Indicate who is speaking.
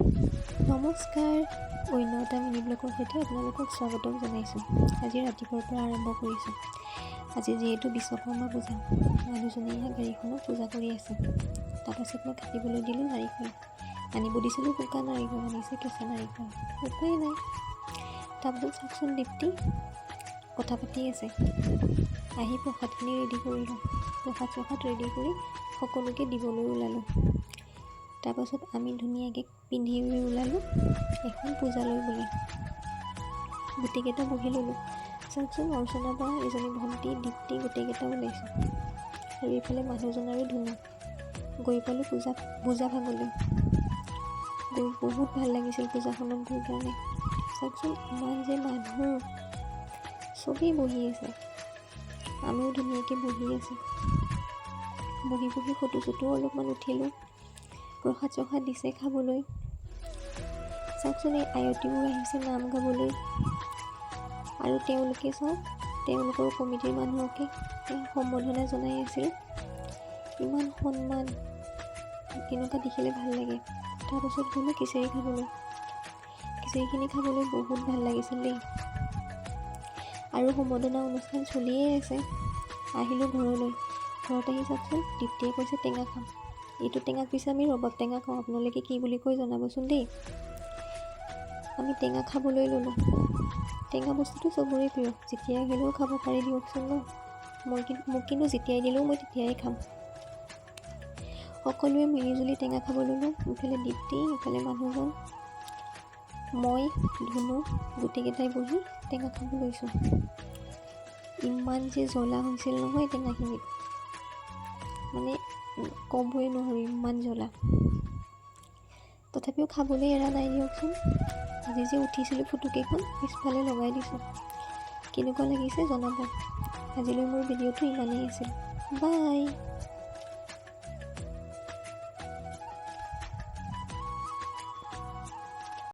Speaker 1: নমস্কাৰ, অন্য এটা মিনি ব্লগৰ সৈতে আপোনালোকক স্বাগতম জনাইছোঁ। আজি ৰাতিপুৱাৰ পৰা আৰম্ভ কৰিছোঁ। আজি যিহেতু বিশ্বকৰ্মা পূজা, মানুহজনে গাড়ীখনত পূজা কৰি আছে। তাৰপাছত মই কাটিবলৈ দিলোঁ নাৰিকল। আনিব দিছিলোঁ শুকান নাৰিকল, আনিছে কেঁচা নাৰিকল। উপায় নাই। তাৰপাছত চাওকচোন দীপ্তি কথা পাতি আছে। আহি প্ৰসাদখিনি ৰেডি কৰিলোঁ। প্ৰসাদ ৰেডি কৰি সকলোকে দিবলৈ ওলালোঁ। তাৰপাছত আমি ধুনীয়াকৈ পিন্ধি ওলালোঁ এখন পূজালৈ বুলি। গোটেইকেইটা বহি ল'লোঁ। চাওকচোন অৰ্চনাৰ পৰা এজনী ভণ্টি দীপ্তি গোটেইকেইটা ওলাইছোঁ। আৰু এইফালে মানুহজন আৰু ধুনু গৈ পালোঁ পূজা ভাগলৈ। গৈ বহুত ভাল লাগিছিল পূজাখনত গৈ কাৰণে। চাওকচোন ইমান যে মানুহ, চবেই বহি আছে। আমিও ধুনীয়াকৈ বহি আছোঁ। বহি ফটো চটো অলপমান উঠিলোঁ। প্ৰসাদ দিছে খাবলৈ। চাওকচোন এই আয়তীবোৰ আহিছে নাম গাবলৈ। আৰু তেওঁলোকে চাওক তেওঁলোকৰ কমিটিৰ মানুহকে সম্বৰ্ধনা জনাই আছিল। ইমান সন্মান, এনেকুৱা দেখিলে ভাল লাগে। তাৰপাছত গ'লোঁ খিচিৰি খাবলৈ। খিচিৰিখিনি খাবলৈ বহুত ভাল লাগিছিল দেই। আৰু সম্বৰ্ধনা অনুষ্ঠান চলিয়ে আছে। আহিলোঁ ঘৰলৈ। ঘৰত আহি চাওকচোন দীপ্তিয়ে কৈছে টেঙা খাম। এইটো টেঙাক পিছে আমি ৰবাব টেঙা খাওঁ। আপোনালোকে কি বুলি কৈ জনাবচোন দেই। আমি টেঙা খাবলৈ ল'লোঁ। টেঙা বস্তুটো চবৰে প্ৰিয়, যেতিয়াই আহিলেও খাব পাৰি দিয়কচোন ন। মোক কিন্তু যেতিয়াই দিলেও মই তেতিয়াই খাম। সকলোৱে মিলিজুলি টেঙা খাব ল'লোঁ। ইফালে দীপ্তি, ইফালে মানুহজন, মই, ধুনু গোটেইকেইটাই বহি টেঙা খাব লৈছোঁ। ইমান যে জ্বলা হৈছিল নহয় টেঙাখিনিত, মানে ক'বই নোৱাৰোঁ ইমান জ্বলা। তথাপিও খাবলৈ এৰা নাই দিয়কচোন। আজি যে উঠিছিলোঁ ফটোকেইখন পিছফালে লগাই দিছোঁ। কেনেকুৱা লাগিছে জনাব। আজিলৈ মোৰ ভিডিঅ'টো ইমানেই আছিল। বাই।